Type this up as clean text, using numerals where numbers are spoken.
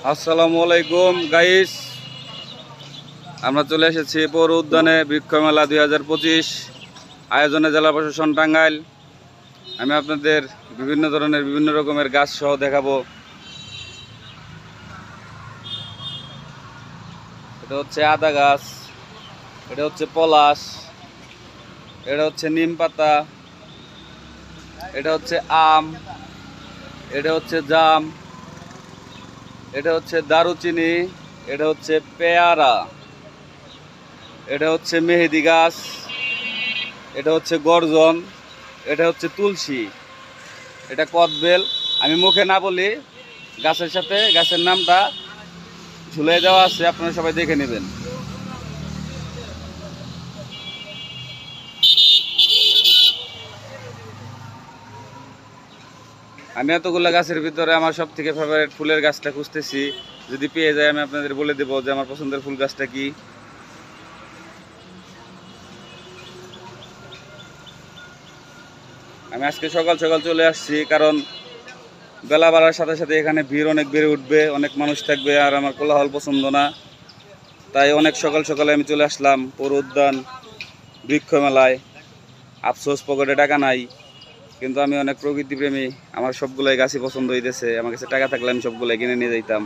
আসসালামু আলাইকুম গাইস, আমরা চলে এসেছি পৌর উদ্যানে বৃক্ষ মেলা 2025 আয়োজনে জেলা প্রশাসন টাঙ্গাইল। আমি আপনাদের বিভিন্ন ধরনের বিভিন্ন রকমের গাছ সহ দেখাবো। এটা হচ্ছে আদা গাছ, এটা হচ্ছে পলাশ, এটা হচ্ছে নিম পাতা, এটা হচ্ছে আম, এটা হচ্ছে জাম, এটা হচ্ছে দারুচিনি, এটা হচ্ছে পেয়ারা, এটা হচ্ছে মেহেদি গাছ, এটা হচ্ছে গর্জন, এটা হচ্ছে তুলসী, এটা কদবেল। আমি মুখে না বলি, গাছের সাথে গাছের নামটা ঝুলে দেওয়া আছে, আপনারা সবাই দেখে নেবেন। আমি এতগুলো গাছের ভিতরে আমার সব থেকে ফেভারিট ফুলের গাছটা খুঁজতেছি। যদি পেয়ে যায় আমি আপনাদের বলে দেবো যে আমার পছন্দের ফুল গাছটা কি। আমি আজকে সকাল সকাল চলে আসছি, কারণ বেলা বাড়ার সাথে সাথে এখানে ভিড় অনেক বেড়ে উঠবে, অনেক মানুষ থাকবে, আর আমার কোলাহল পছন্দ না। তাই অনেক সকাল সকালে আমি চলে আসলাম পৌর উদ্যান বৃক্ষ মেলায়। আফসোস পকেটে টাকা নাই, কিন্তু আমি অনেক প্রকৃতিপ্রেমী, আমার সবগুলাই গাছই পছন্দ হইতেছে। আমার কাছে টাকা থাকলে আমি সবগুলাই কিনে নিয়ে যাইতাম।